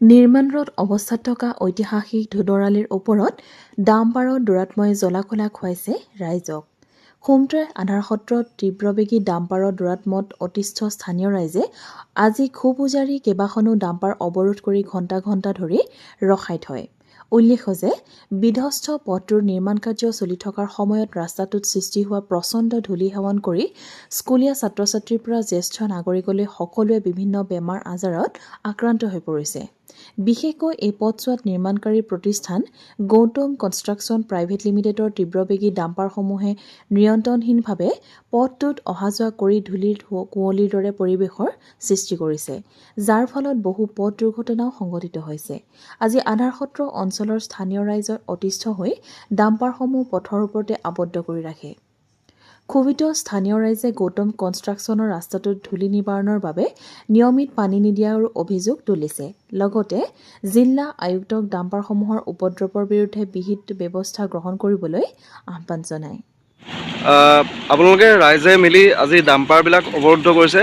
নিৰ্মাণৰত অৱস্থাত থকা ঐতিহাসিক ধুদৰালিৰ ওপৰত ডাম্পাৰৰ দৌৰাত্মই জ্বলা-কলা খুৱাইছে ৰাইজক। খুমটাই আধাৰ সত্ৰত তীব্ৰবেগী ডাম্পাৰৰ দৌৰাত্মত অতিষ্ঠ স্থানীয় ৰাইজে আজি ক্ষোভ উজাৰি কেইবাখনো ডাম্পাৰ অৱৰোধ কৰি ঘণ্টা ঘণ্টা ধৰি ৰখাই থয়। উল্লেখ্য যে বিধ্বস্ত পথটোৰ নিৰ্মাণ কাৰ্য চলি থকাৰ সময়ত ৰাস্তাটোত সৃষ্টি হোৱা প্ৰচণ্ড ধূলি সেৱন কৰি স্কুলীয়া ছাত্ৰ-ছাত্ৰীৰ পৰা জ্যেষ্ঠ নাগৰিকলৈ সকলোৱে বিভিন্ন বেমাৰ আজাৰত আক্ৰান্ত হৈ পৰিছে। বিশেষকৈ এই পথছোৱাত নিৰ্মাণকাৰী প্ৰতিষ্ঠান গৌতম কনষ্ট্ৰাকশ্যন প্ৰাইভেট লিমিটেডৰ তীব্ৰবেগী ডাম্পাৰসমূহে নিয়ন্ত্ৰণহীনভাৱে পথটোত অহা-যোৱা কৰি ধূলিৰ কুঁৱলীৰ দৰে পৰিৱেশৰ সৃষ্টি কৰিছে, যাৰ ফলত বহু পথ দুৰ্ঘটনাও সংঘটিত হৈছে। আজি আধাৰ সত্ৰ অঞ্চলৰ স্থানীয় ৰাইজৰ অতিষ্ঠ হৈ ডাম্পাৰসমূহ পথৰ ওপৰতে আবদ্ধ কৰি ৰাখে। ক্ষোভিত স্থানীয় ৰাইজে গৌতম কনষ্ট্ৰাকশ্যনৰ ৰাস্তাটোত ধূলি নিবাৰণৰ বাবে নিয়মিত পানী নিদিয়াৰ অভিযোগ তুলিছে। লগতে জিলা আয়ুক্তক ডাম্পাৰসমূহৰ উপদ্ৰৱৰ বিৰুদ্ধে বিহিত ব্যৱস্থা গ্ৰহণ কৰিবলৈ আহ্বান জনায়। আপোনালোকে ৰাইজে মিলি আজি ডাম্পাৰবিলাক অৱৰুদ্ধ কৰিছে,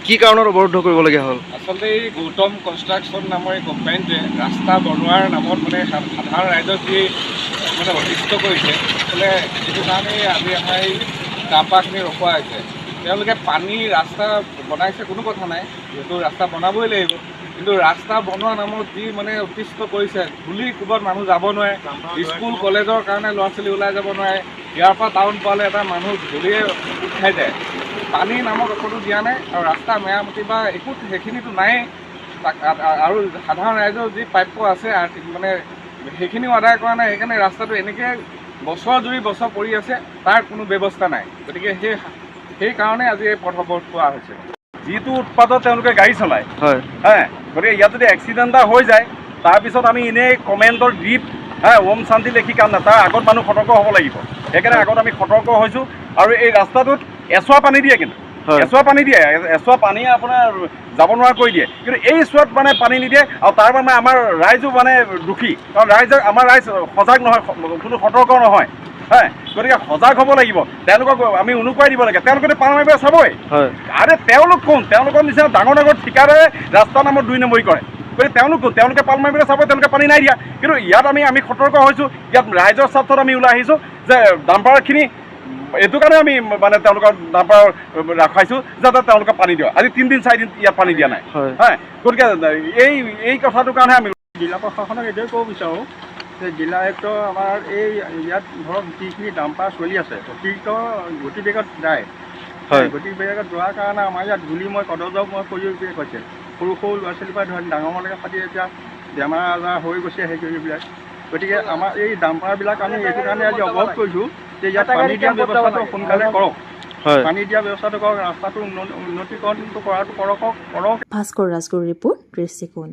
কি কাৰণত অৱৰুদ্ধ কৰিবলগীয়া হ'ল? আচলতে এই গৌতম কনষ্ট্ৰাকশ্যন নামৰ এই কোম্পানীটোৱে ৰাস্তা বনোৱাৰ নামত সাধাৰণ ৰাইজক যি অতিষ্ঠ কৰিছে, আচলতে সেইটো কাৰণেই আজি আমাৰ এই ডাম্পাৰখিনি ৰখোৱা হৈছে। তেওঁলোকে পানী ৰাস্তা বনাইছে কোনো কথা নাই, যিহেতু ৰাস্তা বনাবই লাগিব, কিন্তু ৰাস্তা বনোৱা নামত যি অতিষ্ঠ কৰিছে, ধূলিৰ কোবত মানুহ যাব নোৱাৰে, স্কুল কলেজৰ কাৰণে ল'ৰা ছোৱালী ওলাই যাব নোৱাৰে, ইয়াৰ পৰা টাউন পালে এটা মানুহ ধূলিয়ে উঠাই যায়। পানীৰ নামত ঔষধো দিয়া নাই আৰু ৰাস্তা মেৰামতি বা একো সেইখিনিতো নায়েই। আৰু সাধাৰণ ৰাইজৰ যি প্ৰাপ্য আছে সেইখিনিও আদায় কৰা নাই। সেইকাৰণে ৰাস্তাটো এনেকৈ বছৰ জুৰি বছৰ পৰি আছে, তাৰ কোনো ব্যৱস্থা নাই। গতিকে সেইকাৰণে আজি এই পথ অৱৰোধ কৰা হৈছে। যিটো উৎপাদত তেওঁলোকে গাড়ী চলায়, গতিকে ইয়াত যদি এক্সিডেণ্ট এটা হৈ যায়, তাৰপিছত আমি এনেই কমেণ্টৰ দ্বীপ ওম শান্তি লিখি কাম নাই, তাৰ আগত মানুহ সতৰ্ক হ'ব লাগিব। সেইকাৰণে আগত আমি সতৰ্ক হৈছোঁ। আৰু এই ৰাস্তাটোত এচুৱা পানী দিয়ে, কিন্তু এচুৱা পানী দিয়ে, এচুৱা পানী আপোনাৰ যাব নোৱাৰা কৰি দিয়ে, কিন্তু এই চুৱাত পানী নিদিয়ে। আৰু তাৰ বাবে আমাৰ ৰাইজো দুখী, কাৰণ আমাৰ ৰাইজ সজাগ নহয়, কোনো সতৰ্ক নহয়। গতিকে সজাগ হ'ব লাগিব, তেওঁলোকক আমি উনুকুৱাই দিব লাগে। তেওঁলোকে পাল মাৰিব চাবই। আৰে তেওঁলোক কোন? তেওঁলোকৰ নিচিনা ডাঙৰ ডাঙৰ ঠিকাদাৰে ৰাস্তা নামত 2 নম্বৰী কৰে। গতিকে তেওঁলোকে পাল মাৰিবলৈ চাব, তেওঁলোকে পানী নাই দিয়া। কিন্তু ইয়াত আমি সতৰ্ক হৈছোঁ, ইয়াত ৰাইজৰ স্বাৰ্থত আমি ওলাই আহিছোঁ যে ডাম্পাৰখিনি এইটো কাৰণে আমি তেওঁলোকৰ ডাম্পাৰ ৰাখাইছোঁ যাতে তেওঁলোকে পানী দিয়ক। আজি 3 দিন 4 দিন ইয়াত পানী দিয়া নাই। গতিকে এই কথাটোৰ কাৰণে আমি জিলা প্ৰশাসনক এইটোৱে ক'ব বিচাৰোঁ যে জিলা আয়ুক্ত আমাৰ ইয়াত ধৰক যিখিনি ডাম্পাৰ চলি আছে অতিৰিক্ত গতিবেগত যায়, গতিবেগত যোৱাৰ কাৰণে আমাৰ ইয়াত ধূলিময় কদৰ্যময় পৰিৱেশ হৈছে। সৰু সৰু ল'ৰা ছোৱালীৰ পৰা ধৰি ডাঙৰলৈকে পাতি এতিয়া বেমাৰ আজাৰ হৈ গৈছে সেইবিলাক। গতিকে আমাৰ এই ডাম্পাৰবিলাক আমি এইটো কাৰণে আজি অৱৰোধ কৰিছোঁ যে ইয়াত পানী দিয়া ব্যৱস্থাটো সোনকালে কৰক, পানী দিয়া ব্যৱস্থাটো কৰক, ৰাস্তাটো উন্নতিকৰণটো কৰাটো কৰক। ভাস্কৰ ৰাজগুৰু ৰিপোৰ্ট, দৃষ্টিকোণ।